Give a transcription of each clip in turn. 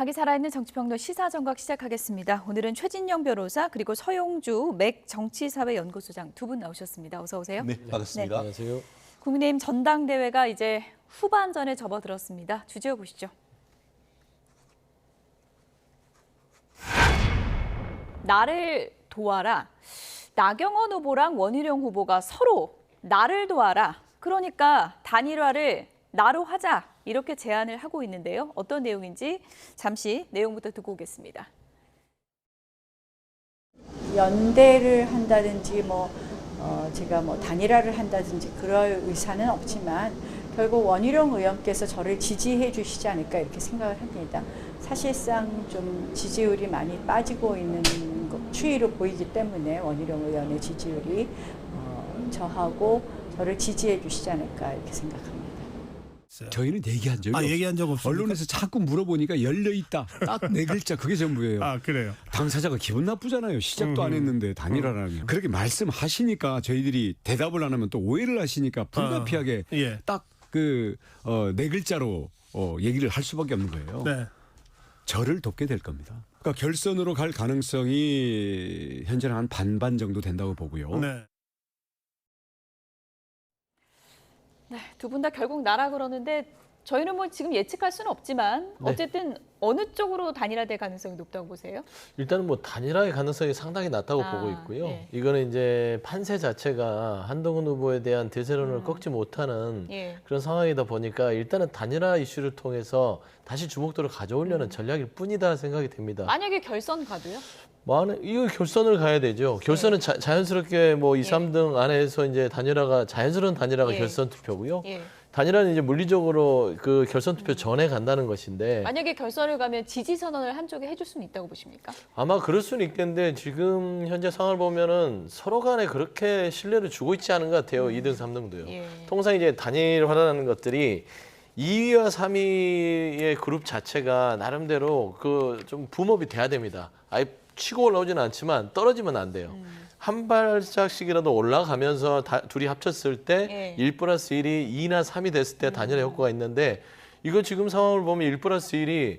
각이 살아있는 정치평론 시사정각 시작하겠습니다. 오늘은 최진영 변호사 그리고 서용주 맥 정치사회연구소장 두 분 나오셨습니다. 어서 오세요. 네, 반갑습니다. 안녕하세요. 국민의힘 전당대회가 이제 후반전에 접어들었습니다. 주제어 보시죠. 나를 도와라. 나경원 후보랑 원희룡 후보가 서로 나를 도와라. 그러니까 단일화를 나로 하자. 이렇게 제안을 하고 있는데요. 어떤 내용인지 잠시 내용부터 듣고 오겠습니다. 연대를 한다든지 제가 단일화를 한다든지 그럴 의사는 없지만 결국 원희룡 의원께서 저를 지지해 주시지 않을까 이렇게 생각을 합니다. 사실상 좀 지지율이 많이 빠지고 있는 추이로 보이기 때문에 원희룡 의원의 지지율이 저하고 저를 지지해 주시지 않을까 이렇게 생각합니다. 저희는 얘기한 적이 없어요. 얘기한 적 없습니까? 언론에서 자꾸 물어보니까 열려있다. 딱 네 글자 그게 전부예요. 아, 그래요? 당사자가 기분 나쁘잖아요. 시작도 안 했는데 단일화라면. 그렇게 말씀하시니까 저희들이 대답을 안 하면 또 오해를 하시니까 불가피하게 예. 딱 네 글자로 얘기를 할 수밖에 없는 거예요. 네. 저를 돕게 될 겁니다. 그러니까 결선으로 갈 가능성이 현재는 한 반반 정도 된다고 보고요. 네. 네, 두 분 다 결국 나라 그러는데 저희는 지금 예측할 수는 없지만 어쨌든 어느 쪽으로 단일화될 가능성이 높다고 보세요? 일단은 단일화의 가능성이 상당히 낮다고 보고 있고요. 예. 이거는 이제 판세 자체가 한동훈 후보에 대한 대세론을 꺾지 못하는 예. 그런 상황이다 보니까 일단은 단일화 이슈를 통해서 다시 주목도를 가져오려는 전략일 뿐이다 생각이 됩니다. 만약에 결선 가도요? 이거 결선을 가야 되죠. 결선은 자연스럽게 2, 3등 안에서 이제 자연스러운 단일화가 예. 결선 투표고요. 예. 단일화는 이제 물리적으로 그 결선 투표 전에 간다는 것인데 만약에 결선을 가면 지지 선언을 한쪽에 해줄 수는 있다고 보십니까? 아마 그럴 수는 있겠는데 지금 현재 상황을 보면은 서로 간에 그렇게 신뢰를 주고 있지 않은 것 같아요. 2등, 3등도요. 예. 통상 이제 단일화라는 것들이 2위와 3위의 그룹 자체가 나름대로 좀 붐업이 돼야 됩니다. 아예 치고 올라오지는 않지만 떨어지면 안 돼요. 한 발짝씩이라도 올라가면서 둘이 합쳤을 때 1+1이 2나 3이 됐을 때 단일화 효과가 있는데 이거 지금 상황을 보면 1+1이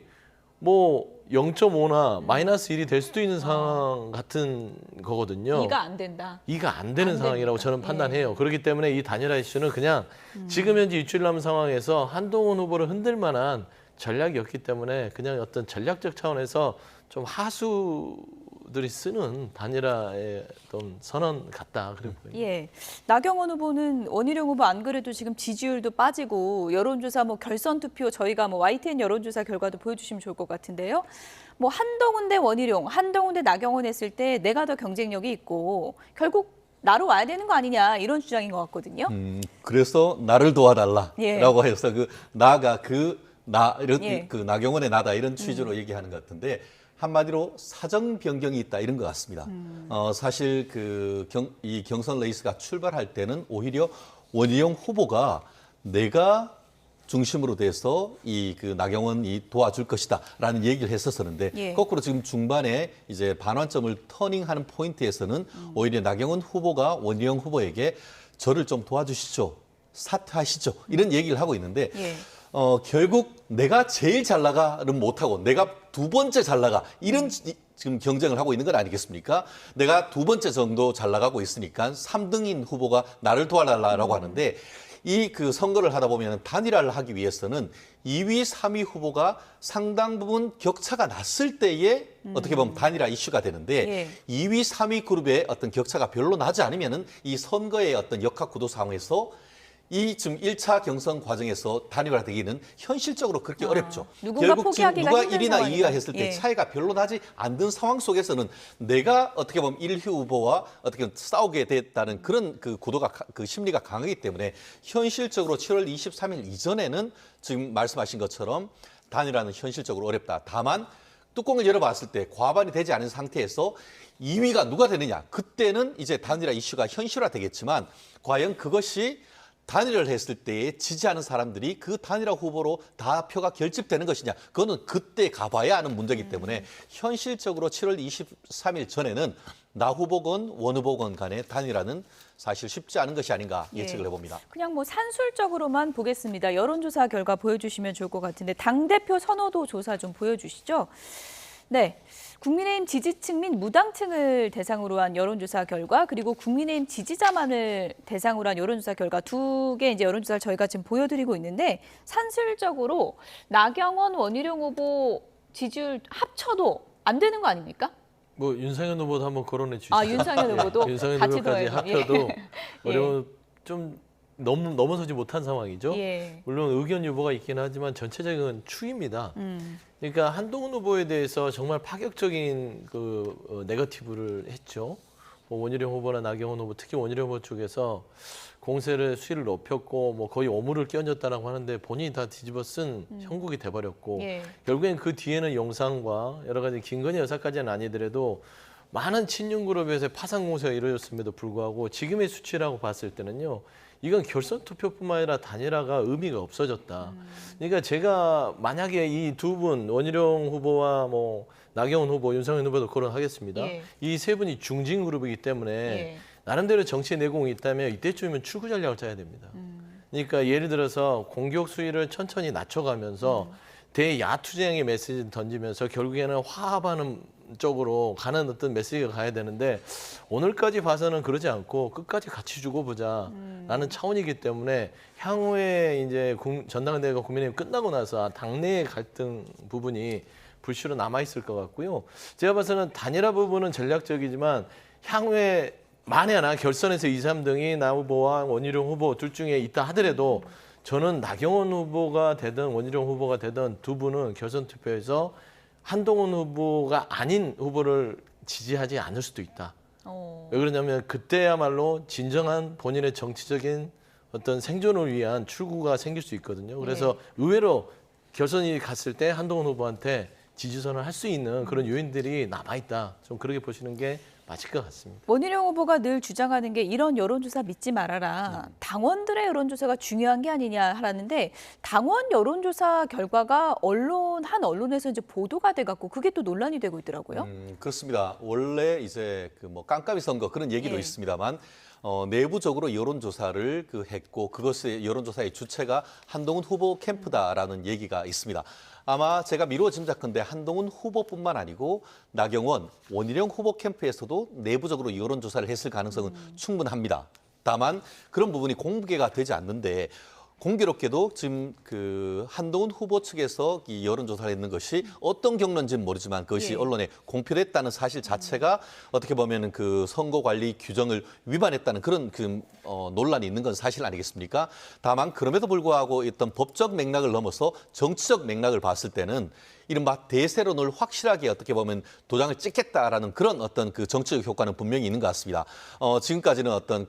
0.5나 마이너스 1이 될 수도 있는 상황 같은 거거든요. 2가 안 된다. 2가 안 되는 상황이라고 됩니다. 저는 판단해요. 그렇기 때문에 이 단일화 이슈는 그냥 지금 현재 입출 남은 상황에서 한동훈 후보를 흔들 만한 전략이었기 때문에 그냥 어떤 전략적 차원에서 좀 하수들이 쓰는 단일화의 어떤 선언 같다 그래 보입니다. 예, 나경원 후보는 원희룡 후보 안 그래도 지금 지지율도 빠지고 여론조사 결선 투표 저희가 YTN 여론조사 결과도 보여주시면 좋을 것 같은데요. 한동훈 대 원희룡, 한동훈 대 나경원 했을 때 내가 더 경쟁력이 있고 결국 나로 와야 되는 거 아니냐 이런 주장인 것 같거든요. 그래서 나를 도와달라라고 예. 해서 나가 이런 예. 나경원의 나다 이런 취지로 얘기하는 것 같은데 한마디로 사정 변경이 있다 이런 것 같습니다. 사실 이 경선 레이스가 출발할 때는 오히려 원희룡 후보가 내가 중심으로 돼서 나경원이 도와줄 것이다라는 얘기를 했었었는데 예. 거꾸로 지금 중반에 이제 반환점을 터닝하는 포인트에서는 오히려 나경원 후보가 원희룡 후보에게 저를 좀 도와주시죠, 사퇴하시죠 이런 얘기를 하고 있는데. 예. 결국 내가 제일 잘 나가는 못하고 내가 두 번째 잘 나가 이런 지금 경쟁을 하고 있는 건 아니겠습니까? 내가 두 번째 정도 잘 나가고 있으니까 3등인 후보가 나를 도와달라고 하는데 이 선거를 하다 보면 단일화를 하기 위해서는 2위, 3위 후보가 상당 부분 격차가 났을 때에 어떻게 보면 단일화 이슈가 되는데 예. 2위, 3위 그룹의 어떤 격차가 별로 나지 않으면은 이 선거의 어떤 역학구도 상황에서 지금 1차 경선 과정에서 단일화 되기는 현실적으로 그렇게 어렵죠. 누군가 결국 지금 포기하기가 누가 힘든 1위나 상황이다. 2위가 했을 때 예. 차이가 별로 나지 않는 상황 속에서는 내가 어떻게 보면 1위 후보와 어떻게 보면 싸우게 됐다는 그런 구도가 심리가 강하기 때문에 현실적으로 7월 23일 이전에는 지금 말씀하신 것처럼 단일화는 현실적으로 어렵다. 다만 뚜껑을 열어봤을 때 과반이 되지 않은 상태에서 2위가 누가 되느냐. 그때는 이제 단일화 이슈가 현실화되겠지만 과연 그것이 단일화를 했을 때에 지지하는 사람들이 그 단일화 후보로 다 표가 결집되는 것이냐. 그거는 그때 가봐야 하는 문제이기 때문에 현실적으로 7월 23일 전에는 나 후보건 원 후보건 간의 단일화는 사실 쉽지 않은 것이 아닌가 예측을 예. 해봅니다. 그냥 뭐 산술적으로만 보겠습니다. 여론조사 결과 보여주시면 좋을 것 같은데 당대표 선호도 조사 좀 보여주시죠. 네, 국민의힘 지지층 및 무당층을 대상으로 한 여론조사 결과 그리고 국민의힘 지지자만을 대상으로 한 여론조사 결과 두 개 이제 여론조사를 저희가 지금 보여드리고 있는데 산술적으로 나경원, 원희룡 후보 지지율 합쳐도 안 되는 거 아닙니까? 뭐 윤상현 후보도 한번 거론해 주시죠. 아, 윤상현 후보도 윤상현 같이 후보까지 더해서. 합쳐도 예. 어려운 좀 넘어서지 못한 상황이죠. 예. 물론 의견 유보가 있긴 하지만 전체적인 추입니다. 그러니까 한동훈 후보에 대해서 정말 파격적인 네거티브를 했죠. 뭐 원희룡 후보나 나경원 후보, 특히 원희룡 후보 쪽에서 공세를 수위를 높였고 뭐 거의 오물을 끼얹었다라고 하는데 본인이 다 뒤집어 쓴 형국이 돼버렸고 예. 결국엔 그 뒤에는 영상과 여러 가지 김건희 여사까지는 아니더라도 많은 친윤 그룹에서의 파상 공세가 이루어졌음에도 불구하고 지금의 수치라고 봤을 때는요. 이건 결선 투표뿐만 아니라 단일화가 의미가 없어졌다. 그러니까 제가 만약에 이 두 분 원희룡 후보와 뭐 나경원 후보, 윤상현 후보도 거론하겠습니다. 예. 이 세 분이 중진 그룹이기 때문에 예. 나름대로 정치 내공이 있다면 이때쯤이면 출구 전략을 짜야 됩니다. 그러니까 예를 들어서 공격 수위를 천천히 낮춰가면서 대야투쟁의 메시지를 던지면서 결국에는 화합하는 쪽으로 가는 어떤 메시지가 가야 되는데 오늘까지 봐서는 그러지 않고 끝까지 같이 주고 보자라는 차원이기 때문에 향후에 이제 전당대회가 국민의힘 끝나고 나서 당내의 갈등 부분이 불씨로 남아 있을 것 같고요. 제가 봐서는 단일화 부분은 전략적이지만 향후에 만에 하나 결선에서 2, 3등이 나 후보와 원희룡 후보 둘 중에 있다 하더라도 저는 나경원 후보가 되든 원희룡 후보가 되든 두 분은 결선 투표에서 한동훈 후보가 아닌 후보를 지지하지 않을 수도 있다. 왜 그러냐면 그때야말로 진정한 본인의 정치적인 어떤 생존을 위한 출구가 생길 수 있거든요. 그래서 의외로 결선이 갔을 때 한동훈 후보한테 지지선을 할 수 있는 그런 요인들이 남아있다. 좀 그렇게 보시는 게 맞을 것 같습니다. 원희룡 후보가 늘 주장하는 게 이런 여론조사 믿지 말아라. 당원들의 여론조사가 중요한 게 아니냐 하라는데 당원 여론조사 결과가 한 언론에서 이제 보도가 돼갖고 그게 또 논란이 되고 있더라고요. 그렇습니다. 원래 이제 그 뭐 깜깜이 선거 그런 얘기도 예. 있습니다만 내부적으로 여론조사를 했고 그것의 여론조사의 주체가 한동훈 후보 캠프다라는 얘기가 있습니다. 아마 제가 미루어 짐작컨대 한동훈 후보뿐만 아니고 나경원, 원희룡 후보 캠프에서도 내부적으로 여론조사를 했을 가능성은 충분합니다. 다만 그런 부분이 공개가 되지 않는데 공교롭게도 지금 그 한동훈 후보 측에서 이 여론조사를 했는 것이 어떤 경로인지는 모르지만 그것이 예. 언론에 공표됐다는 사실 자체가 어떻게 보면 그 선거관리 규정을 위반했다는 그런 논란이 있는 건 사실 아니겠습니까? 다만 그럼에도 불구하고 어떤 법적 맥락을 넘어서 정치적 맥락을 봤을 때는 이른바 대세론을 확실하게 어떻게 보면 도장을 찍겠다라는 그런 어떤 그 정치적 효과는 분명히 있는 것 같습니다. 지금까지는 어떤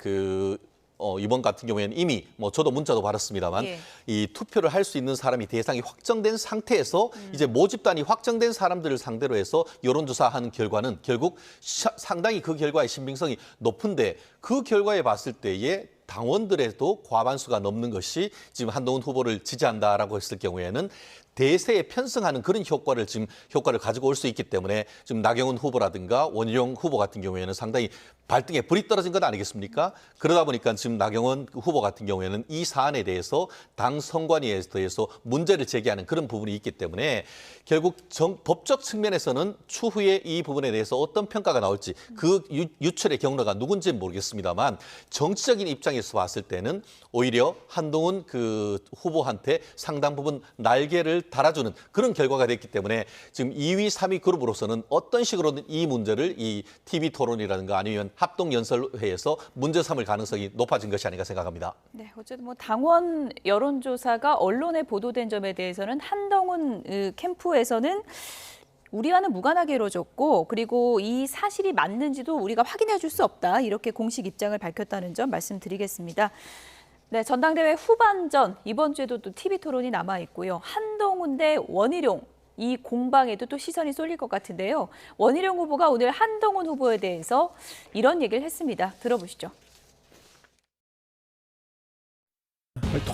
이번 같은 경우에는 이미 저도 문자도 받았습니다만 예. 이 투표를 할 수 있는 사람이 대상이 확정된 상태에서 이제 모집단이 확정된 사람들을 상대로 해서 여론조사하는 결과는 결국 상당히 그 결과의 신빙성이 높은데 그 결과에 봤을 때에 당원들에도 과반수가 넘는 것이 지금 한동훈 후보를 지지한다라고 했을 경우에는 대세에 편승하는 그런 효과를 가지고 올 수 있기 때문에 지금 나경원 후보라든가 원희룡 후보 같은 경우에는 상당히 발등에 불이 떨어진 것 아니겠습니까? 그러다 보니까 지금 나경원 후보 같은 경우에는 이 사안에 대해서 당 선관위에 대해서 문제를 제기하는 그런 부분이 있기 때문에 결국 법적 측면에서는 추후에 이 부분에 대해서 어떤 평가가 나올지 그 유출의 경로가 누군지는 모르겠습니다만 정치적인 입장에서 봤을 때는 오히려 한동훈 후보한테 상당 부분 날개를 달아주는 그런 결과가 됐기 때문에 지금 2위, 3위 그룹으로서는 어떤 식으로든 이 문제를 이 TV 토론이라든가 아니면 합동연설회에서 문제 삼을 가능성이 높아진 것이 아닌가 생각합니다. 네, 어쨌든 당원 여론조사가 언론에 보도된 점에 대해서는 한동훈 캠프에서는 우리와는 무관하게 이루어졌고 그리고 이 사실이 맞는지도 우리가 확인해 줄 수 없다. 이렇게 공식 입장을 밝혔다는 점 말씀드리겠습니다. 네, 전당대회 후반전 이번 주에도 또 TV 토론이 남아 있고요. 한동훈 대 원희룡 이 공방에도 또 시선이 쏠릴 것 같은데요. 원희룡 후보가 오늘 한동훈 후보에 대해서 이런 얘기를 했습니다. 들어보시죠.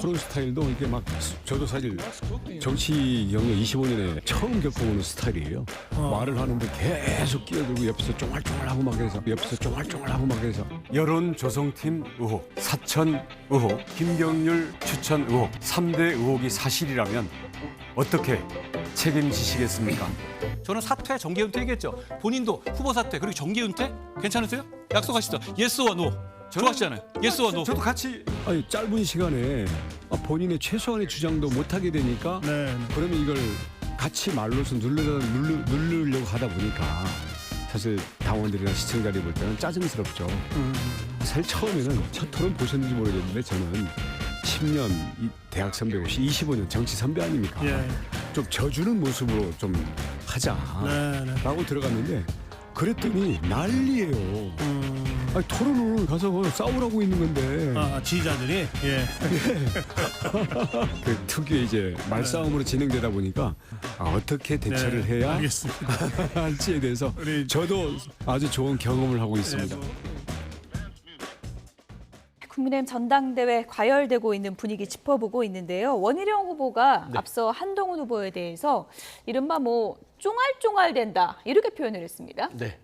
토론 스타일도 이게 막 저도 사실 정치 경력 25년에 처음 겪어보는 스타일이에요. 말을 하는데 계속 끼어들고 옆에서 쫑알쫑알하고 막 그래서 옆에서 쫑알쫑알하고 막 그래서 여론 조성팀 의혹, 사천 의혹, 김경률 추천 의혹 3대 의혹이 사실이라면 어떻게 책임지시겠습니까? 저는 사퇴, 정계 은퇴 얘기했죠. 본인도 후보 사퇴 그리고 정계 은퇴 괜찮으세요? 약속하시죠. 예스와 노. 좋아하시잖아요. 예스와 노. 저도 같이 아니, 짧은 시간에 본인의 최소한의 주장도 못하게 되니까 그러면 이걸 같이 말로서 누르려고 하다 보니까 사실 당원들이나 시청자들이 볼 때는 짜증스럽죠. 사실 처음에는 첫 토론 보셨는지 모르겠는데 저는 10년 이 대학 선배고 25년 정치 선배 아닙니까? 좀 져주는 모습으로 좀 하자라고 들어갔는데 그랬더니 난리예요. 아니, 토론을 가서 싸우라고 있는 건데. 지지자들이 그 특유의 이제 말싸움으로 진행되다 보니까 어떻게 대처를 해야 알겠습니다. 할지에 대해서 저도 아주 좋은 경험을 하고 있습니다. 국민의힘 전당대회 과열되고 있는 분위기 짚어보고 있는데요. 원희룡 후보가 앞서 한동훈 후보에 대해서 이른바 뭐 쫑알쫑알된다 이렇게 표현을 했습니다. 네.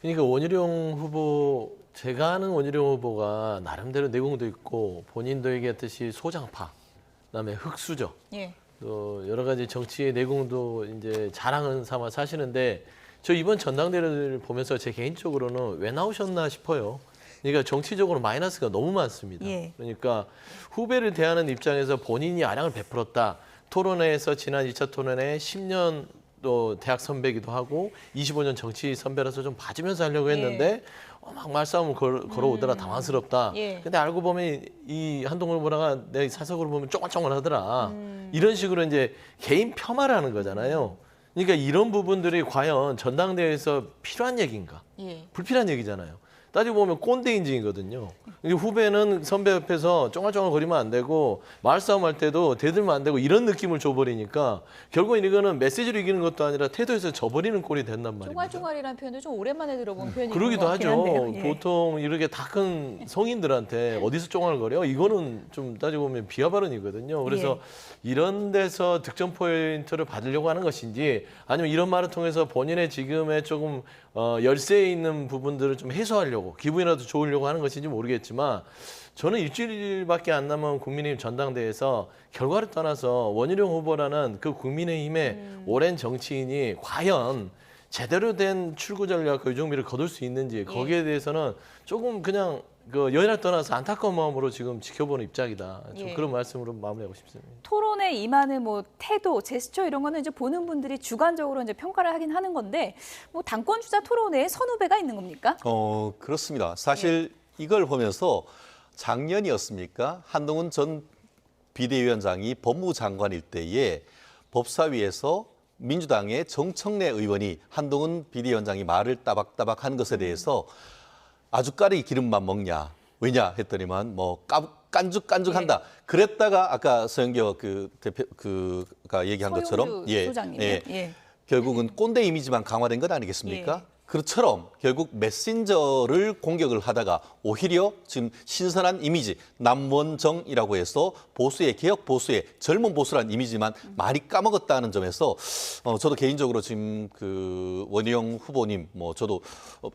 그러니까 원희룡 후보, 제가 아는 원희룡 후보가 나름대로 내공도 있고 본인도 얘기했듯이 소장파, 그다음에 흑수저, 예. 또 여러 가지 정치의 내공도 이제 자랑은 삼아 사시는데 저 이번 전당대회를 보면서 제 개인적으로는 왜 나오셨나 싶어요. 그러니까 정치적으로 마이너스가 너무 많습니다. 예. 그러니까 후배를 대하는 입장에서 본인이 아량을 베풀었다. 토론회에서 지난 2차 토론회 10년 또 대학 선배기도 하고 25년 정치 선배라서 좀 봐주면서 하려고 했는데 막 말싸움을 걸어오더라. 당황스럽다. 예. 근데 알고 보면 이 한동훈 후보가 내 사석으로 보면 쫑알쫑알하더라. 이런 식으로 이제 개인 폄하를 하는 거잖아요. 그러니까 이런 부분들이 과연 전당대회에서 필요한 얘기인가? 예. 불필요한 얘기잖아요. 따지고 보면 꼰대 인증이거든요. 후배는 선배 옆에서 쫑알쫑알 거리면 안 되고 말싸움할 때도 대들면 안 되고 이런 느낌을 줘버리니까 결국은 이거는 메시지로 이기는 것도 아니라 태도에서 져버리는 꼴이 된단 말입니다. 쫑알쫑알이라는 표현도 좀 오랜만에 들어본 표현인 것 그러기도 같긴 하죠. 한데요. 예. 보통 이렇게 다 큰 성인들한테 어디서 쫑알거려? 이거는 좀 따지고 보면 비하 발언이거든요. 그래서 이런 데서 득점 포인트를 받으려고 하는 것인지 아니면 이런 말을 통해서 본인의 지금의 조금 열세에 있는 부분들을 좀 해소하려고 기분이라도 좋으려고 하는 것인지 모르겠지만 저는 일주일밖에 안 남은 국민의힘 전당대회에서 결과를 떠나서 원희룡 후보라는 그 국민의힘의 오랜 정치인이 과연 제대로 된 출구 전략과 유종미를 거둘 수 있는지 거기에 대해서는 조금 그냥 그 연연을 떠나서 안타까운 마음으로 지금 지켜보는 입장이다. 좀 그런 말씀으로 마무리하고 싶습니다. 토론에 임하는 뭐 태도, 제스처 이런 거는 이제 보는 분들이 주관적으로 이제 평가를 하긴 하는 건데 뭐 당권 주자 토론회에 선후배가 있는 겁니까? 그렇습니다. 사실 이걸 보면서 작년이었습니까? 한동훈 전 비대위원장이 법무장관일 때에 법사위에서 민주당의 정청래 의원이 한동훈 비대위원장이 말을 따박따박 한 것에 대해서 아주까리 기름만 먹냐, 왜냐 했더니만 뭐 깐죽깐죽한다. 그랬다가 아까 서영교 그 대표 그가 얘기한 것처럼 소장님. 결국은 꼰대 이미지만 강화된 것 아니겠습니까? 그처럼 결국 메신저를 공격을 하다가 오히려 지금 신선한 이미지 남원정이라고 해서 보수의 개혁 보수의 젊은 보수라는 이미지만 많이 까먹었다는 점에서 저도 개인적으로 지금 그 원희룡 후보님 뭐 저도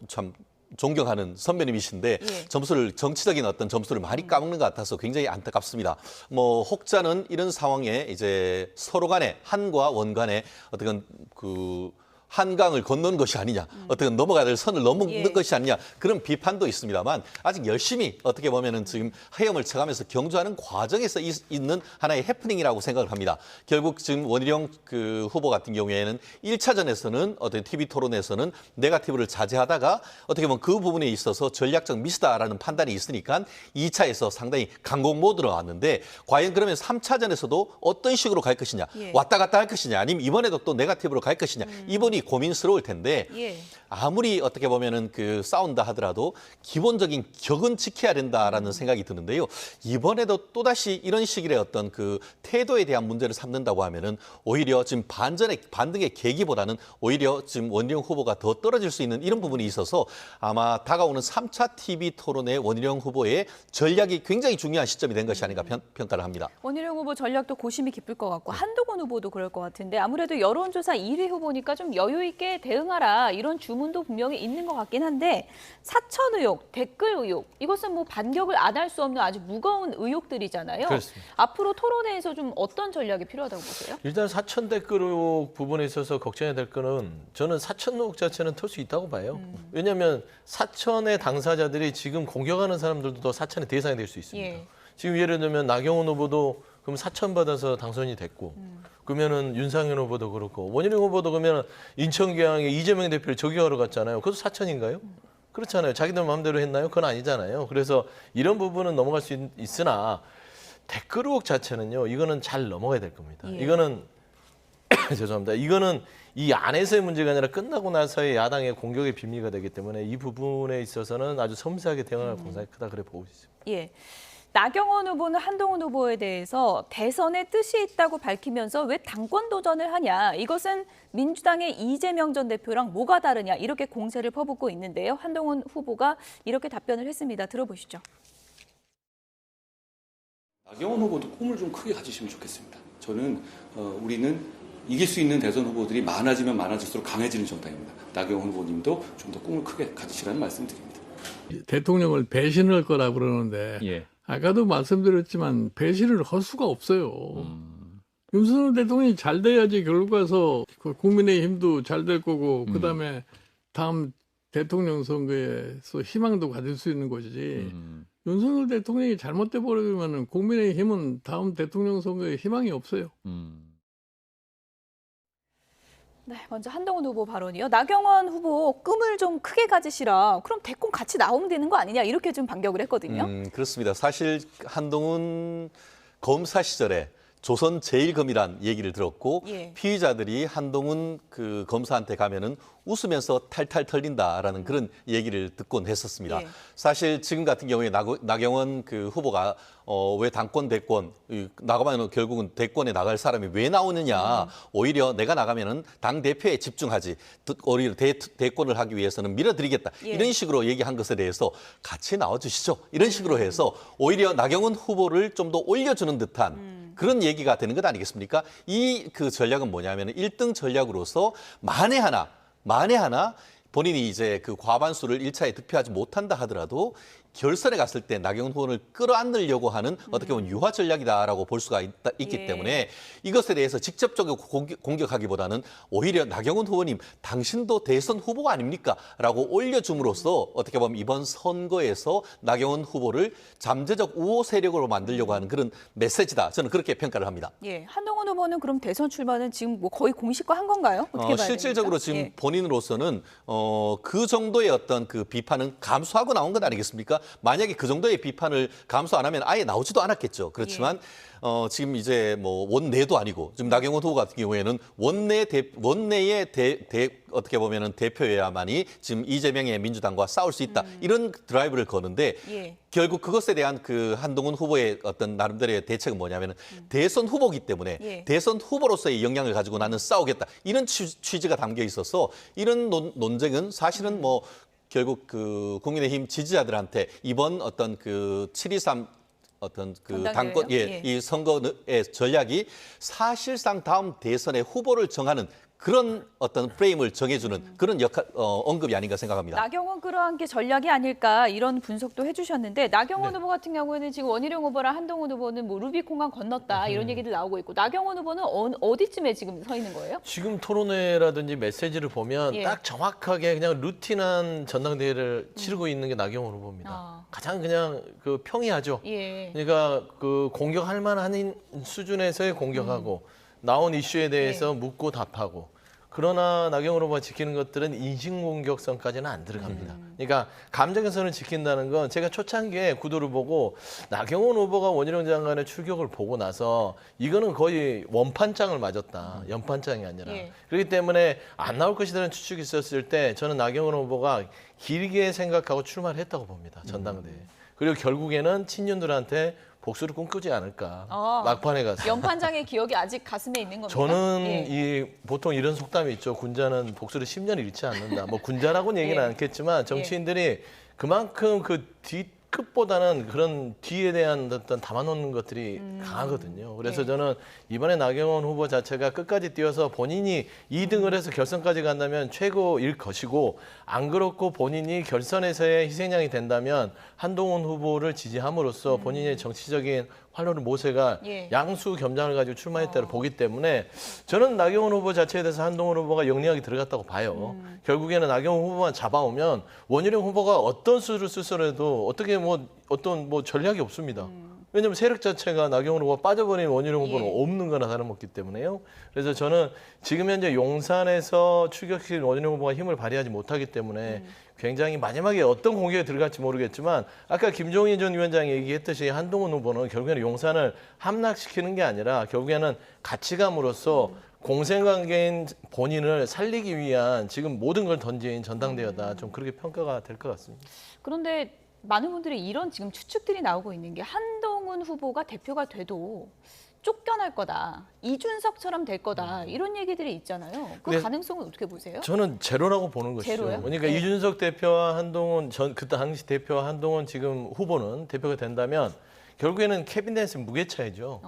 참 존경하는 선배님이신데 점수를 정치적인 어떤 점수를 많이 까먹는 것 같아서 굉장히 안타깝습니다. 뭐 혹자는 이런 상황에 이제 서로 간에 한과 원 간에 어떤 그 한강을 건너는 것이 아니냐, 어떻게 넘어가야 될 선을 넘는 것이 아니냐 그런 비판도 있습니다만 아직 열심히 어떻게 보면은 지금 헤엄을 쳐가면서 경주하는 과정에서 있는 하나의 해프닝이라고 생각을 합니다. 결국 지금 원희룡 그 후보 같은 경우에는 1차전에서는 어떤 TV 토론에서는 네거티브를 자제하다가 어떻게 보면 그 부분에 있어서 전략적 미스다라는 판단이 있으니까 2차에서 상당히 강공 모드로 왔는데 과연 그러면 3차전에서도 어떤 식으로 갈 것이냐, 왔다 갔다 할 것이냐, 아니면 이번에도 또 네거티브로 갈 것이냐, 이번이 굉장히 고민스러울 텐데 예. 아무리 어떻게 보면은 그 싸운다 하더라도 기본적인 격은 지켜야 된다라는 생각이 드는데요. 이번에도 또다시 이런 식의 어떤 그 태도에 대한 문제를 삼는다고 하면은 오히려 지금 반등의 계기보다는 오히려 지금 원희룡 후보가 더 떨어질 수 있는 이런 부분이 있어서 아마 다가오는 3차 TV 토론의 원희룡 후보의 전략이 굉장히 중요한 시점이 된 것이 아닌가 평가를 합니다. 원희룡 후보 전략도 고심이 깊을 것 같고 한동훈 후보도 그럴 것 같은데 아무래도 여론조사 1위 후보니까 좀 여유 있게 대응하라 이런 주문도 분명히 있는 것 같긴 한데 사천 의혹, 댓글 의혹 이것은 뭐 반격을 안 할 수 없는 아주 무거운 의혹들이잖아요. 그렇습니다. 앞으로 토론회에서 좀 어떤 전략이 필요하다고 보세요? 일단 사천 댓글 의혹 부분에 있어서 걱정해야 될 거는 저는 사천 의혹 자체는 털 수 있다고 봐요. 왜냐하면 사천의 당사자들이 지금 공격하는 사람들도 더 사천의 대상이 될 수 있습니다. 예. 지금 예를 들면 나경원 후보도 그럼 사천 받아서 당선이 됐고 그러면은 윤상현 후보도 그렇고 원희룡 후보도 그러면 인천계양에 이재명 대표를 저격하러 갔잖아요. 그것도 사천인가요? 그렇잖아요. 자기들 마음대로 했나요? 그건 아니잖아요. 그래서 이런 부분은 넘어갈 수 있으나 댓글 의혹 자체는요. 이거는 잘 넘어가야 될 겁니다. 예. 이거는 죄송합니다. 이거는 이 안에서의 문제가 아니라 끝나고 나서의 야당의 공격의 빌미가 되기 때문에 이 부분에 있어서는 아주 섬세하게 대응할 공산이 크다 그래 보고 있습니다. 예. 나경원 후보는 한동훈 후보에 대해서 대선에 뜻이 있다고 밝히면서 왜 당권 도전을 하냐. 이것은 민주당의 이재명 전 대표랑 뭐가 다르냐. 이렇게 공세를 퍼붓고 있는데요. 한동훈 후보가 이렇게 답변을 했습니다. 들어보시죠. 나경원 후보도 꿈을 좀 크게 가지시면 좋겠습니다. 저는 우리는 이길 수 있는 대선 후보들이 많아지면 많아질수록 강해지는 정당입니다. 나경원 후보님도 좀 더 꿈을 크게 가지시라는 말씀드립니다. 대통령을 배신할 거라 그러는데 예. 아까도 말씀드렸지만 배신을 할 수가 없어요. 윤석열 대통령이 잘 돼야지 결국 가서 국민의힘도 잘 될 거고 그다음에 다음 대통령 선거에서 희망도 가질 수 있는 것이지. 윤석열 대통령이 잘못돼 버리면 국민의힘은 다음 대통령 선거에 희망이 없어요. 네, 먼저 한동훈 후보 발언이요. 나경원 후보 꿈을 좀 크게 가지시라. 그럼 대권 같이 나오면 되는 거 아니냐 이렇게 좀 반격을 했거든요. 그렇습니다. 사실 한동훈 검사 시절에 조선 제일검이란 얘기를 들었고 예. 피의자들이 한동훈 그 검사한테 가면은 웃으면서 탈탈 털린다라는 그런 얘기를 듣곤 했었습니다. 예. 사실 지금 같은 경우에 나경원 그 후보가 왜 당권 대권 나가면 결국은 대권에 나갈 사람이 왜 나오느냐. 오히려 내가 나가면은 당 대표에 집중하지. 오히려 대권을 하기 위해서는 밀어드리겠다. 예. 이런 식으로 얘기한 것에 대해서 같이 나와주시죠. 이런 식으로 해서 오히려 나경원 후보를 좀 더 올려주는 듯한 그런 얘기가 되는 것 아니겠습니까? 이 그 전략은 뭐냐면 1등 전략으로서 만에 하나 본인이 이제 그 과반수를 1차에 득표하지 못한다 하더라도 결선에 갔을 때 나경원 후보를 끌어안으려고 하는 어떻게 보면 유화 전략이다라고 볼 수가 있기 예. 때문에 이것에 대해서 직접적으로 공격하기보다는 오히려 나경원 후보님 당신도 대선 후보가 아닙니까? 라고 올려줌으로써 어떻게 보면 이번 선거에서 나경원 후보를 잠재적 우호 세력으로 만들려고 하는 그런 메시지다. 저는 그렇게 평가를 합니다. 예, 한동훈 후보는 그럼 대선 출마는 지금 뭐 거의 공식화한 건가요? 어떻게 봐야 실질적으로 됩니까? 지금 예. 본인으로서는 그 정도의 어떤 그 비판은 감수하고 나온 것 아니겠습니까? 만약에 그 정도의 비판을 감수 안 하면 아예 나오지도 않았겠죠. 그렇지만 지금 이제 뭐 원내도 아니고 지금 나경원 후보 같은 경우에는 원내의 어떻게 보면은 대표여야만이 지금 이재명의 민주당과 싸울 수 있다. 이런 드라이브를 거는데 예. 결국 그것에 대한 그 한동훈 후보의 어떤 나름대로의 대책은 뭐냐면은 대선 후보기 때문에 예. 대선 후보로서의 역량을 가지고 나는 싸우겠다. 이런 취지가 담겨 있어서 이런 논쟁은 사실은 뭐 결국 그 국민의힘 지지자들한테 이번 어떤 그 7.23 어떤 그 당권 이 선거의 전략이 사실상 다음 대선의 후보를 정하는 그런 어떤 프레임을 정해주는 그런 언급이 아닌가 생각합니다. 나경원 끌어안기 전략이 아닐까 이런 분석도 해주셨는데 나경원 후보 같은 경우에는 지금 원희룡 후보랑 한동훈 후보는 뭐 루비콘강 건넜다 이런 얘기들 나오고 있고 나경원 후보는 어디쯤에 지금 서 있는 거예요? 지금 토론회라든지 메시지를 보면 예. 딱 정확하게 그냥 루틴한 전당대회를 치르고 있는 게 나경원 후보입니다. 아. 가장 그냥 그 평이하죠. 예. 그러니까 그 공격할 만한 수준에서의 공격하고 나온 이슈에 대해서 묻고 답하고 그러나 나경원 후보가 지키는 것들은 인신공격성까지는 안 들어갑니다. 그러니까 감정의 선을 지킨다는 건 제가 초창기에 구도를 보고 나경원 후보가 원희룡 장관의 출격을 보고 나서 이거는 거의 원판장을 맞았다. 연판장이 아니라. 예. 그렇기 때문에 안 나올 것이라는 추측이 있었을 때 저는 나경원 후보가 길게 생각하고 출마를 했다고 봅니다. 전당대회에. 그리고 결국에는 친윤들한테 복수를 꿈꾸지 않을까. 막판에 가서. 연판장의 기억이 아직 가슴에 있는 겁니다. 저는 예. 이 보통 이런 속담이 있죠. 군자는 복수를 10년 잃지 않는다. 뭐 군자라고는 얘기는 예. 않겠지만 정치인들이 그만큼 그 뒷끝보다는 그런 뒤에 대한 어떤 담아놓는 것들이 강하거든요. 그래서 예. 저는 이번에 나경원 후보 자체가 끝까지 뛰어서 본인이 2등을 해서 결선까지 간다면 최고일 것이고 안 그렇고 본인이 결선에서의 희생양이 된다면 한동훈 후보를 지지함으로써 본인의 정치적인 활로를 모세가 예. 양수 겸장을 가지고 출마했다를 보기 때문에 저는 나경원 후보 자체에 대해서 한동훈 후보가 영리하게 들어갔다고 봐요. 결국에는 나경원 후보만 잡아오면 원희룡 후보가 어떤 수를 쓰더라도 어떻게 어떤 전략이 없습니다. 왜냐하면 세력 자체가 나경원 후보가 빠져버린 원희룡 후보는 예. 없는 거나 다름없기 때문에요. 그래서 저는 지금 현재 용산에서 출격시킨 원희룡 후보가 힘을 발휘하지 못하기 때문에 굉장히 마지막에 어떤 공격에 들어갈지 모르겠지만 아까 김종인 전 위원장이 얘기했듯이 한동훈 후보는 결국에는 용산을 함락시키는 게 아니라 결국에는 가치감으로써 공생관계인 본인을 살리기 위한 지금 모든 걸 던진 전당대회다. 좀 그렇게 평가가 될 것 같습니다. 그런데 많은 분들이 이런 지금 추측들이 나오고 있는 게 한동훈 후보가 대표가 돼도 쫓겨날 거다. 이준석처럼 될 거다. 이런 얘기들이 있잖아요. 그 네. 가능성은 어떻게 보세요? 저는 제로라고 보는 것이죠. 제로요? 그러니까 네. 이준석 대표와 한동훈 그때 당시 대표와 한동훈 지금 후보는 대표가 된다면 결국에는 캐비넷은 무게차이죠.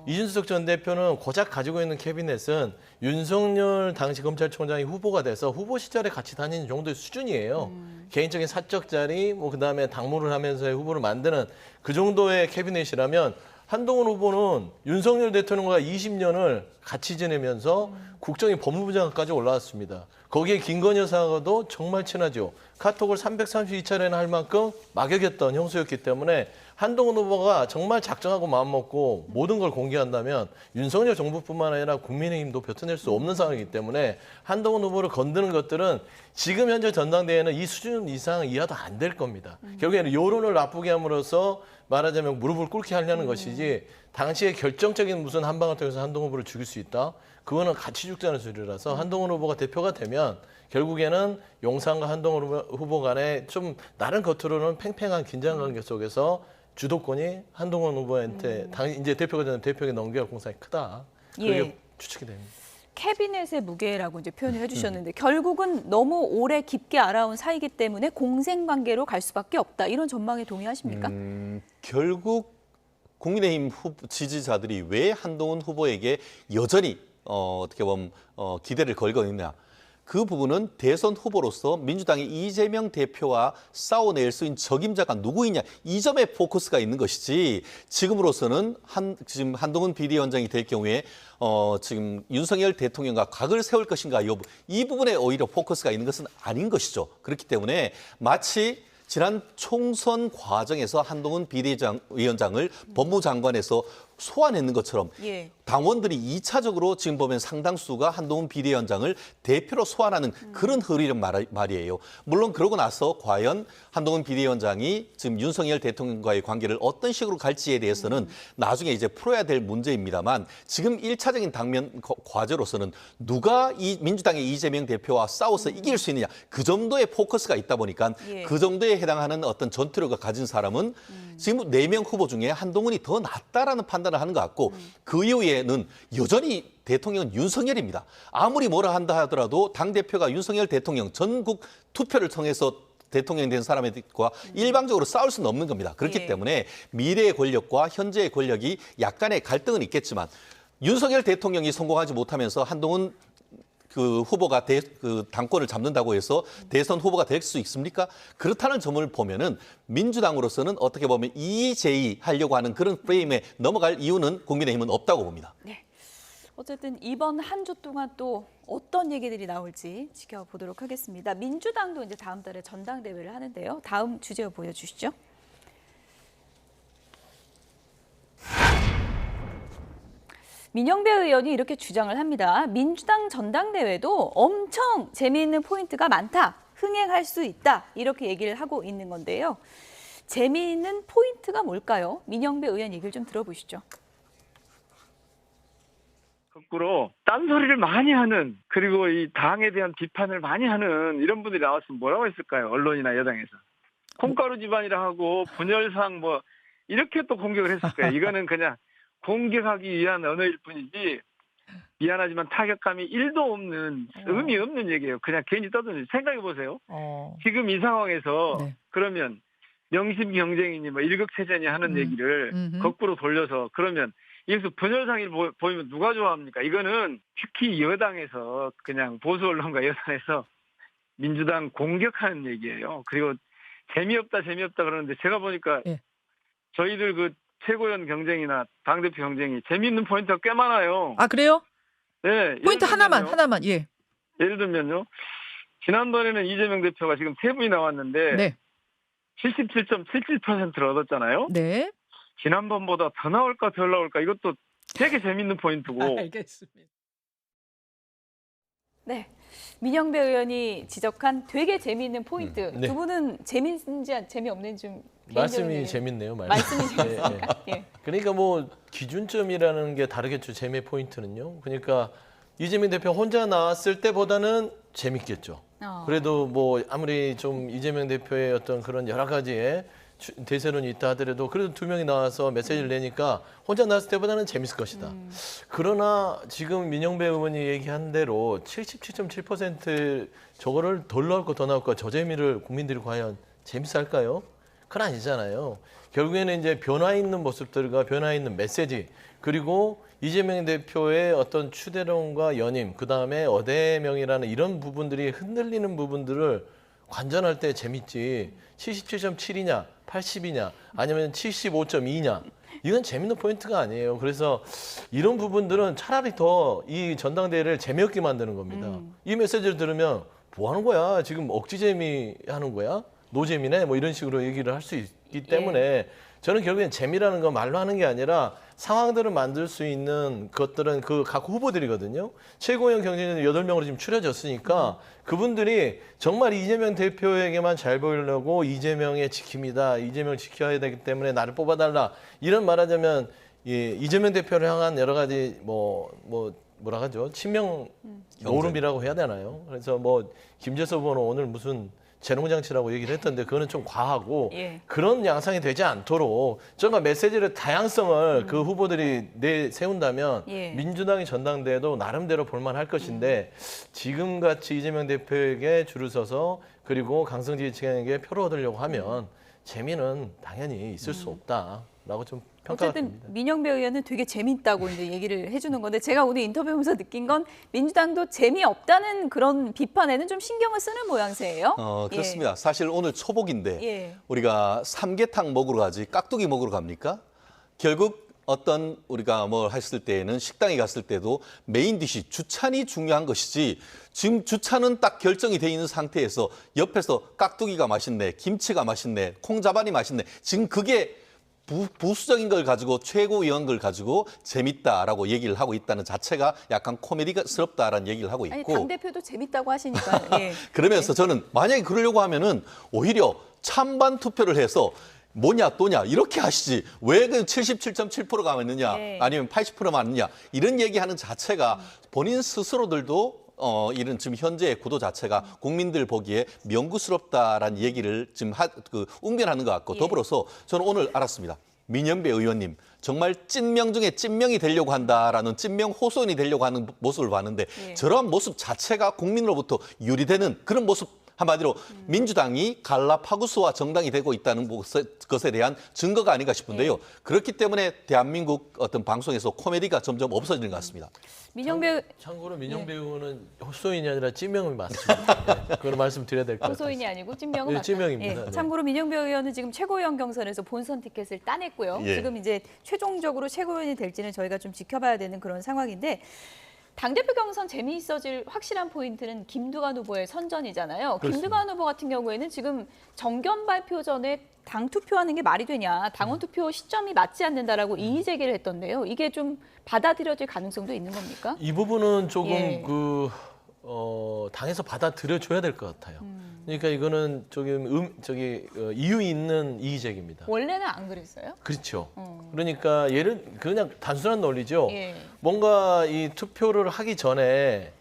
이준석 전 대표는 고작 가지고 있는 캐비넷은 윤석열 당시 검찰총장이 후보가 돼서 후보 시절에 같이 다니는 정도의 수준이에요. 개인적인 사적 자리, 그다음에 당무를 하면서의 후보를 만드는 그 정도의 캐비넷이라면 한동훈 후보는 윤석열 대통령과 20년을 같이 지내면서 국정의 법무부 장관까지 올라왔습니다. 거기에 김건희 여사하고도 정말 친하죠. 카톡을 332차례나 할 만큼 막역했던 형수였기 때문에 한동훈 후보가 정말 작정하고 마음먹고 모든 걸 공개한다면 윤석열 정부뿐만 아니라 국민의힘도 뱉어낼 수 없는 상황이기 때문에 한동훈 후보를 건드는 것들은 지금 현재 전당대회는 이 수준 이상 이하도 안 될 겁니다. 결국에는 여론을 나쁘게 함으로써 말하자면 무릎을 꿇게 하려는 것이지 당시에 결정적인 무슨 한 방을 통해서 한동훈 후보를 죽일 수 있다? 그거는 같이 죽자는 소리라서 한동훈 후보가 대표가 되면 결국에는 용산과 한동훈 후보 간에 좀 다른 겉으로는 팽팽한 긴장관계 속에서 주도권이 한동훈 후보한테 이제 대표가 되는 대표에게 넘겨갈 공산이 크다. 그게 예. 추측이 됩니다. 캐비넷의 무게라고 이제 표현을 해주셨는데 결국은 너무 오래 깊게 알아온 사이기 때문에 공생관계로 갈 수밖에 없다. 이런 전망에 동의하십니까? 결국 국민의힘 지지자들이 왜 한동훈 후보에게 여전히 어떻게 보면 기대를 걸고 있느냐. 그 부분은 대선 후보로서 민주당의 이재명 대표와 싸워낼 수 있는 적임자가 누구이냐 이 점에 포커스가 있는 것이지 지금으로서는 지금 한동훈 비대위원장이 될 경우에 지금 윤석열 대통령과 각을 세울 것인가 여부 이 부분에 오히려 포커스가 있는 것은 아닌 것이죠. 그렇기 때문에 마치 지난 총선 과정에서 한동훈 비대위원장을 법무장관에서 소환했는 것처럼 예. 당원들이 2차적으로 지금 보면 상당수가 한동훈 비대위원장을 대표로 소환하는 그런 흐름이란 말이에요. 물론 그러고 나서 과연 한동훈 비대위원장이 지금 윤석열 대통령과의 관계를 어떤 식으로 갈지에 대해서는 나중에 이제 풀어야 될 문제입니다만 지금 1차적인 당면 과제로서는 누가 이 민주당의 이재명 대표와 싸워서 이길 수 있느냐 그 정도의 포커스가 있다 보니까 예. 그 정도에 해당하는 어떤 전투력을 가진 사람은 지금 4명 후보 중에 한동훈이 더 낫다라는 판단을 하는 것 같고 그 이후에는 여전히 대통령은 윤석열입니다. 아무리 뭐라 한다 하더라도 당대표가 윤석열 대통령 전국 투표를 통해서 대통령 된 사람과 일방적으로 싸울 수는 없는 겁니다. 그렇기 예. 때문에 미래의 권력과 현재의 권력이 약간의 갈등은 있겠지만 윤석열 대통령이 성공하지 못하면서 한동훈 그 후보가 당권을 잡는다고 해서 대선 후보가 될 수 있습니까? 그렇다는 점을 보면은 민주당으로서는 어떻게 보면 이의제의 하려고 하는 그런 프레임에 넘어갈 이유는 국민의힘은 없다고 봅니다. 네. 어쨌든 이번 한 주 동안 또 어떤 얘기들이 나올지 지켜보도록 하겠습니다. 민주당도 이제 다음 달에 전당대회를 하는데요. 다음 주제 보여주시죠. 민영배 의원이 이렇게 주장을 합니다. 민주당 전당대회도 엄청 재미있는 포인트가 많다. 흥행할 수 있다. 이렇게 얘기를 하고 있는 건데요. 재미있는 포인트가 뭘까요? 민영배 의원 얘기를 좀 들어보시죠. 거꾸로 딴소리를 많이 하는, 그리고 이 당에 대한 비판을 많이 하는 이런 분들이 나왔으면 뭐라고 했을까요? 언론이나 여당에서. 콩가루 집안이라 하고 분열상 뭐 이렇게 또 공격을 했을 거예요. 이거는 그냥 공격하기 위한 언어일 뿐이지 미안하지만 타격감이 1도 없는, 의미 없는 얘기예요. 그냥 괜히 떠드는. 생각해 보세요. 지금 이 상황에서 네. 그러면 명심 경쟁이니 뭐 일극체전이 하는 얘기를 거꾸로 돌려서 그러면 여기서 분열상을 보이면 누가 좋아합니까? 이거는 특히 여당에서, 그냥 보수 언론과 여당에서 민주당 공격하는 얘기예요. 그리고 재미없다 그러는데 제가 보니까 예. 저희들 그 최고위원 경쟁이나 당대표 경쟁이 재미있는 포인트가 꽤 많아요. 아, 그래요? 네, 포인트 예를 들면요. 하나만. 예. 예를 들면요. 지난번에는 이재명 대표가 지금 3분이 나왔는데 네. 77.77%를 얻었잖아요. 네. 지난번보다 더 나올까 덜 나올까, 이것도 되게 재밌는 포인트고. 알겠습니다. 네. 민영배 의원이 지적한 되게 재미있는 포인트. 네. 두 분은 재밌는지 재미없는지 좀 말씀이 개인적인 재밌네요. 말씀이 예, 재밌습니까? 예. 그러니까 뭐 기준점이라는 게 다르겠죠. 재미 포인트는요. 그러니까 이재명 대표 혼자 나왔을 때보다는 재밌겠죠. 그래도 뭐 아무리 좀 이재명 대표의 어떤 그런 여러 가지의 대세론이 있다 하더라도 그래도 2명이 나와서 메시지를 내니까 혼자 나왔을 때보다는 재밌을 것이다. 그러나 지금 민영배 의원이 얘기한 대로 77.7% 저거를 덜 나올까 더 나올까, 저 재미를 국민들이 과연 재밌어 할까요? 그건 아니잖아요. 결국에는 이제 변화 있는 모습들과 변화 있는 메시지, 그리고 이재명 대표의 어떤 추대론과 연임, 그다음에 어대명이라는 이런 부분들이 흔들리는 부분들을 관전할 때 재밌지, 77.7이냐 80이냐 아니면 75.2냐, 이건 재밌는 포인트가 아니에요. 그래서 이런 부분들은 차라리 더 이 전당대회를 재미없게 만드는 겁니다. 이 메시지를 들으면 뭐 하는 거야? 지금 억지 재미 하는 거야? 노재미네? 뭐 이런 식으로 얘기를 할 수 있기 때문에 저는 결국엔 재미라는 건 말로 하는 게 아니라 상황들을 만들 수 있는 것들은 그 각 후보들이거든요. 최고위원 경쟁자는 8명으로 지금 추려졌으니까 그분들이 정말 이재명 대표에게만 잘 보이려고 이재명의 지킴이다, 이재명 지켜야 되기 때문에 나를 뽑아달라, 이런 말하자면 이재명 대표를 향한 여러 가지 뭐라 하죠? 친명 노름이라고 해야 되나요? 그래서 뭐 김재섭 의원은 오늘 무슨 재롱장치라고 얘기를 했던데 그거는 좀 과하고, 그런 양상이 되지 않도록 정말 메시지를 다양성을 그 후보들이 내세운다면 민주당의 전당대회도 나름대로 볼만할 것인데 지금같이 이재명 대표에게 줄을 서서 그리고 강성지 지지층에게 표를 얻으려고 하면 재미는 당연히 있을 수 없다라고 좀 평가가 어쨌든 됩니다. 민영배 의원은 되게 재밌다고 이제 얘기를 해주는 건데, 제가 오늘 인터뷰하면서 느낀 건 민주당도 재미없다는 그런 비판에는 좀 신경을 쓰는 모양새예요. 그렇습니다. 사실 오늘 초복인데 우리가 삼계탕 먹으러 가지 깍두기 먹으러 갑니까? 결국 어떤 우리가 뭘 했을 때에는 식당에 갔을 때도 메인 디시 주찬이 중요한 것이지, 지금 주찬은 딱 결정이 돼 있는 상태에서 옆에서 깍두기가 맛있네, 김치가 맛있네, 콩자반이 맛있네, 지금 그게 부수적인 걸 가지고, 최고위원 걸 가지고 재밌다라고 얘기를 하고 있다는 자체가 약간 코미디스럽다라는 얘기를 하고 있고. 아니, 당대표도 재밌다고 하시니까. 그러면서 저는 만약에 그러려고 하면은 오히려 찬반 투표를 해서 뭐냐 또냐 이렇게 하시지, 왜 그 77.7%가 맞느냐 아니면 80%가 맞느냐 이런 얘기하는 자체가 본인 스스로들도 이런 지금 현재의 구도 자체가 국민들 보기에 명구스럽다라는 얘기를 지금 웅변하는 것 같고, 더불어서 저는 오늘 알았습니다. 민영배 의원님 정말 찐명 중에 찐명이 되려고 한다라는, 찐명 호소인이 되려고 하는 모습을 봤는데 저러한 모습 자체가 국민으로부터 유리되는 그런 모습, 한마디로 민주당이 갈라파고스와 정당이 되고 있다는 것에 대한 증거가 아닌가 싶은데요. 그렇기 때문에 대한민국 어떤 방송에서 코미디가 점점 없어지는 것 같습니다. 참고로 민영배 의원은 호소인이 아니라 찐명이 맞습니다. 그걸 말씀드려야 될 것 같아요. 호소인이 아니고 찐명은 맞다. 찐명입니다. 참고로 민영배 의원은 지금 최고위원 경선에서 본선 티켓을 따냈고요. 지금 이제 최종적으로 최고위원이 될지는 저희가 좀 지켜봐야 되는 그런 상황인데, 당대표 경선 재미있어질 확실한 포인트는 김두관 후보의 선전이잖아요. 그렇습니다. 김두관 후보 같은 경우에는 지금 정견 발표 전에 당 투표하는 게 말이 되냐, 당원 투표 시점이 맞지 않는다라고 이의 제기를 했던데요. 이게 좀 받아들여질 가능성도 있는 겁니까? 이 부분은 조금 예. 당에서 받아들여줘야 될 것 같아요. 그러니까 이거는 이유 있는 이의제기입니다. 원래는 안 그랬어요? 그렇죠. 그러니까 그냥 단순한 논리죠. 예. 뭔가 이 투표를 하기 전에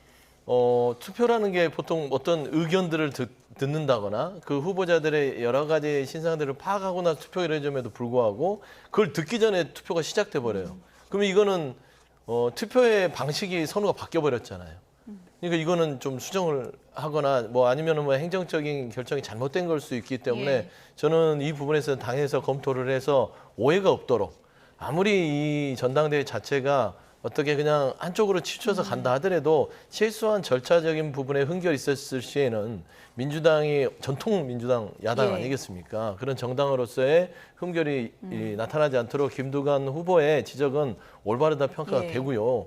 투표라는 게 보통 어떤 의견들을 듣는다거나 그 후보자들의 여러 가지 신상들을 파악하고 나서 투표를 해줌에도 불구하고 그걸 듣기 전에 투표가 시작돼 버려요. 그러면 이거는 투표의 방식이 선호가 바뀌어 버렸잖아요. 그러니까 이거는 좀 수정을 하거나 뭐 아니면은 뭐 행정적인 결정이 잘못된 걸 수 있기 때문에 예. 저는 이 부분에서 당에서 검토를 해서 오해가 없도록 아무리 이 전당대회 자체가 어떻게 그냥 한쪽으로 치우쳐서 간다 하더라도 실수한 절차적인 부분에 흥결이 있었을 시에는 민주당이 전통 민주당 야당 예. 아니겠습니까? 그런 정당으로서의 흥결이 나타나지 않도록 김두관 후보의 지적은 올바르다 평가가 예. 되고요.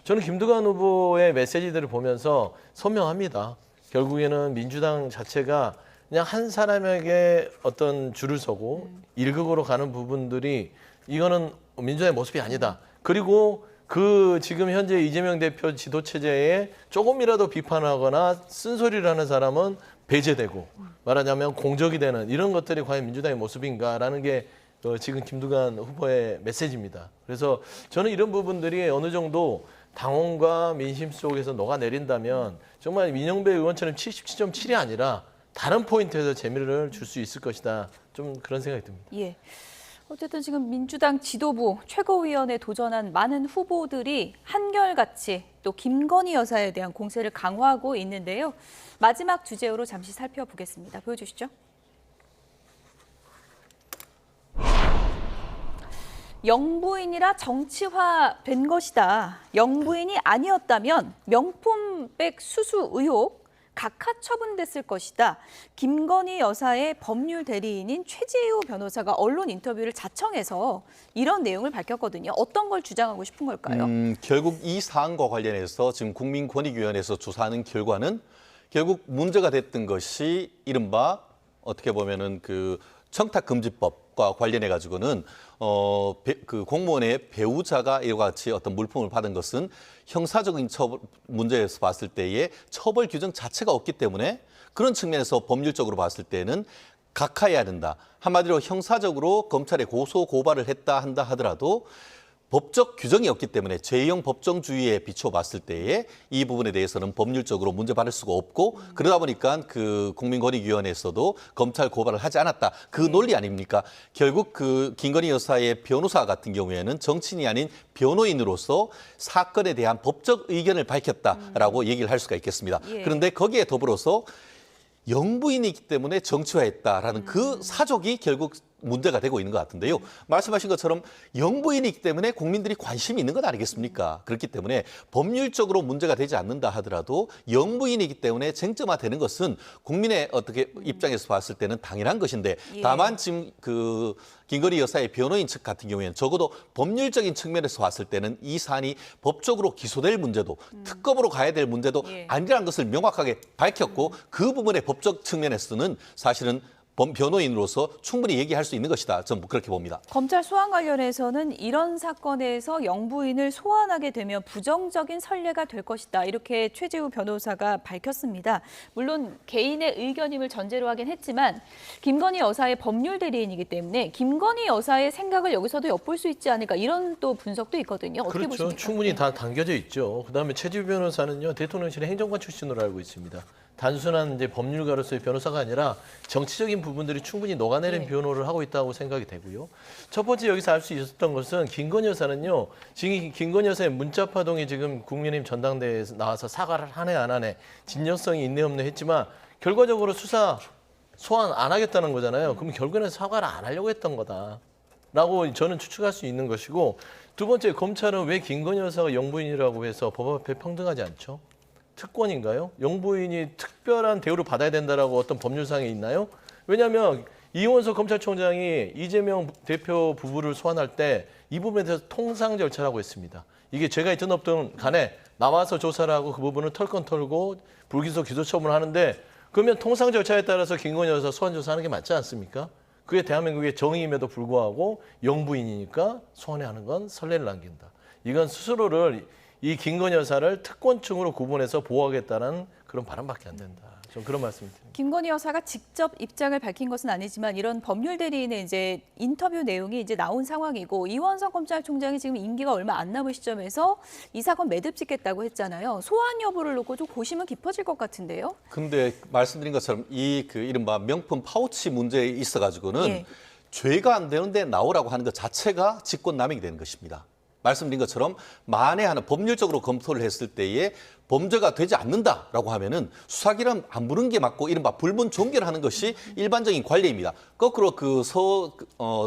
저는 김두관 후보의 메시지들을 보면서 선명합니다. 결국에는 민주당 자체가 그냥 한 사람에게 어떤 줄을 서고 일극으로 가는 부분들이 이거는 민주당의 모습이 아니다. 그리고 그 지금 현재 이재명 대표 지도 체제에 조금이라도 비판하거나 쓴소리를 하는 사람은 배제되고 말하자면 공적이 되는 이런 것들이 과연 민주당의 모습인가라는 게 지금 김두관 후보의 메시지입니다. 그래서 저는 이런 부분들이 어느 정도 당원과 민심 속에서 녹아내린다면 정말 민영배 의원처럼 77.7이 아니라 다른 포인트에서 재미를 줄 수 있을 것이다. 좀 그런 생각이 듭니다. 예. 어쨌든 지금 민주당 지도부 최고위원에 도전한 많은 후보들이 한결같이 또 김건희 여사에 대한 공세를 강화하고 있는데요. 마지막 주제로 잠시 살펴보겠습니다. 보여주시죠. 영부인이라 정치화된 것이다. 영부인이 아니었다면 명품백 수수 의혹 각하 처분됐을 것이다. 김건희 여사의 법률 대리인인 최재우 변호사가 언론 인터뷰를 자청해서 이런 내용을 밝혔거든요. 어떤 걸 주장하고 싶은 걸까요? 결국 이 사안과 관련해서 지금 국민권익위원회에서 조사하는 결과는 결국 문제가 됐던 것이 이른바 어떻게 보면은 그 청탁금지법과 관련해 가지고는 그 공무원의 배우자가 이와 같이 어떤 물품을 받은 것은 형사적인 문제에서 봤을 때의 처벌 규정 자체가 없기 때문에 그런 측면에서 법률적으로 봤을 때는 각하해야 된다. 한마디로 형사적으로 검찰에 고소 고발을 했다 한다 하더라도 법적 규정이 없기 때문에 죄형 법정주의에 비춰봤을 때에 이 부분에 대해서는 법률적으로 문제받을 수가 없고 그러다 보니까 그 국민권익위원회에서도 검찰 고발을 하지 않았다. 그 논리 아닙니까? 결국 그 김건희 여사의 변호사 같은 경우에는 정치인이 아닌 변호인으로서 사건에 대한 법적 의견을 밝혔다라고 얘기를 할 수가 있겠습니다. 예. 그런데 거기에 더불어서 영부인이기 때문에 정치화했다라는 그 사족이 결국 문제가 되고 있는 것 같은데요. 말씀하신 것처럼 영부인이기 때문에 국민들이 관심이 있는 것 아니겠습니까? 그렇기 때문에 법률적으로 문제가 되지 않는다 하더라도 영부인이기 때문에 쟁점화되는 것은 국민의 어떻게 입장에서 봤을 때는 당연한 것인데 다만 지금 그 김건희 여사의 변호인 측 같은 경우에는 적어도 법률적인 측면에서 봤을 때는 이 사안이 법적으로 기소될 문제도 특검으로 가야 될 문제도 아니라는 것을 명확하게 밝혔고 그 부분의 법적 측면에서는 사실은 변호인으로서 충분히 얘기할 수 있는 것이다. 저는 그렇게 봅니다. 검찰 소환 관련해서는 이런 사건에서 영부인을 소환하게 되면 부정적인 선례가 될 것이다. 이렇게 최재우 변호사가 밝혔습니다. 물론 개인의 의견임을 전제로 하긴 했지만 김건희 여사의 법률 대리인이기 때문에 김건희 여사의 생각을 여기서도 엿볼 수 있지 않을까 이런 또 분석도 있거든요. 어떻게 그렇죠. 보십니까? 충분히 다 담겨져 있죠. 그다음에 최재우 변호사는요 대통령실의 행정관 출신으로 알고 있습니다. 단순한 이제 법률가로서의 변호사가 아니라 정치적인 부분들이 충분히 녹아내린 변호를 하고 있다고 생각이 되고요. 첫 번째 여기서 알 수 있었던 것은 김건희 여사는요. 지금 김건희 여사의 문자 파동이 지금 국민의힘 전당대회에서 나와서 사과를 하네 안 하네 진정성이 있네 없네 했지만 결과적으로 수사 소환 안 하겠다는 거잖아요. 그럼 결국에는 사과를 안 하려고 했던 거다라고 저는 추측할 수 있는 것이고 두 번째 검찰은 왜 김건희 여사가 영부인이라고 해서 법 앞에 평등하지 않죠? 특권인가요? 영부인이 특별한 대우를 받아야 된다라고 어떤 법률상에 있나요? 왜냐하면 이원석 검찰총장이 이재명 대표 부부를 소환할 때 이 부분에 대해서 통상 절차라고 했습니다. 이게 죄가 있든 없든 간에 나와서 조사를 하고 그 부분을 털건 털고 불기소 기소 처분을 하는데 그러면 통상 절차에 따라서 김건희 여사 소환 조사하는 게 맞지 않습니까? 그게 대한민국의 정의임에도 불구하고 영부인이니까 소환해 하는 건 선례를 남긴다. 이건 스스로를 이 김건희 여사를 특권층으로 구분해서 보호하겠다는 그런 발언밖에 안 된다. 좀 그런 말씀을 드립니다. 김건희 여사가 직접 입장을 밝힌 것은 아니지만 이런 법률 대리인의 이제 인터뷰 내용이 이제 나온 상황이고 이원석 검찰총장이 지금 임기가 얼마 안 남은 시점에서 이 사건 매듭 짓겠다고 했잖아요. 소환 여부를 놓고 좀 고심은 깊어질 것 같은데요. 근데 말씀드린 것처럼 이 그 이른바 명품 파우치 문제에 있어가지고는 예. 죄가 안 되는데 나오라고 하는 것 자체가 직권남용이 되는 것입니다. 말씀드린 것처럼 만에 하나 법률적으로 검토를 했을 때에 범죄가 되지 않는다라고 하면은 수사기란 안 부른 게 맞고 이른바 불문 종결하는 것이 일반적인 관례입니다. 거꾸로 그 서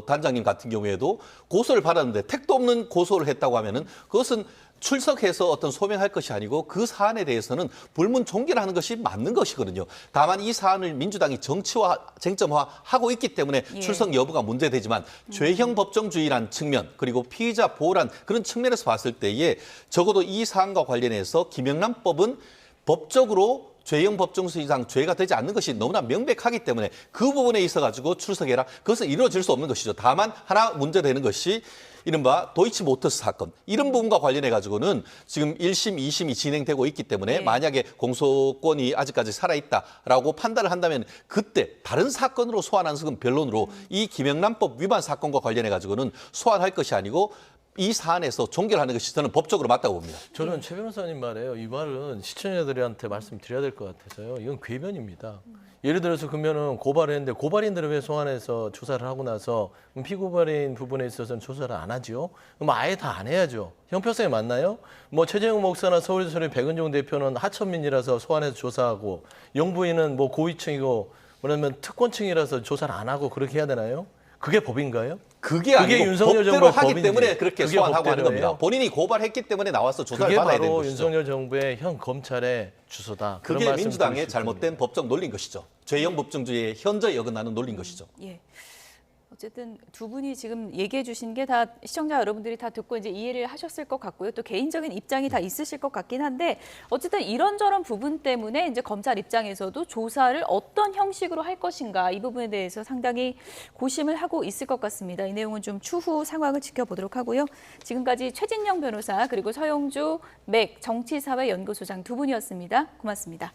단장님 같은 경우에도 고소를 받았는데 택도 없는 고소를 했다고 하면은 그것은 출석해서 어떤 소명할 것이 아니고 그 사안에 대해서는 불문 종결하는 것이 맞는 것이거든요. 다만 이 사안을 민주당이 정치화, 쟁점화하고 있기 때문에 예. 출석 여부가 문제되지만 죄형 법정주의란 측면 그리고 피의자 보호란 그런 측면에서 봤을 때에 적어도 이 사안과 관련해서 김영란법은 법적으로 죄형 법정주의상 죄가 되지 않는 것이 너무나 명백하기 때문에 그 부분에 있어가지고 출석해라. 그것은 이루어질 수 없는 것이죠. 다만 하나 문제되는 것이 이른바 도이치모터스 사건 이런 부분과 관련해 가지고는 지금 1심, 2심이 진행되고 있기 때문에 네. 만약에 공소권이 아직까지 살아있다라고 판단을 한다면 그때 다른 사건으로 소환하는 것은 변론으로 이 김영란법 위반 사건과 관련해 가지고는 소환할 것이 아니고 이 사안에서 종결하는 것이 저는 법적으로 맞다고 봅니다. 저는 최 변호사님 말이에요. 이 말은 시청자들한테 말씀드려야 될 것 같아서요. 이건 궤변입니다. 예를 들어서 그러면은 고발했는데 고발인들을 왜 소환해서 조사를 하고 나서 피고발인 부분에 있어서는 조사를 안 하죠? 그럼 아예 다 안 해야죠. 형평성에 맞나요? 뭐 최재형 목사나 서울시설의 백은종 대표는 하천민이라서 소환해서 조사하고 영부인은 뭐 고위층이고 뭐냐면 특권층이라서 조사를 안 하고 그렇게 해야 되나요? 그게 법인가요? 그게 아니고 윤석열 법대로 정부의 하기 법인지. 때문에 그렇게 그게 소환하고 하는 법대로예요? 겁니다. 본인이 고발했기 때문에 나와서 조사를 그게 받아야 되는 바로 것이죠. 윤석열 정부의 현 검찰의 주소다. 그런 그게 말씀 민주당의 드리고 싶습니다. 잘못된 법적 논리인 것이죠. 죄형 법정주의에 현저히 어긋나는 논리인 것이죠. 예. 어쨌든 두 분이 지금 얘기해 주신 게 다 시청자 여러분들이 다 듣고 이제 이해를 하셨을 것 같고요. 또 개인적인 입장이 다 있으실 것 같긴 한데 어쨌든 이런저런 부분 때문에 이제 검찰 입장에서도 조사를 어떤 형식으로 할 것인가 이 부분에 대해서 상당히 고심을 하고 있을 것 같습니다. 이 내용은 좀 추후 상황을 지켜보도록 하고요. 지금까지 최진영 변호사 그리고 서영주 맥 정치사회연구소장 두 분이었습니다. 고맙습니다.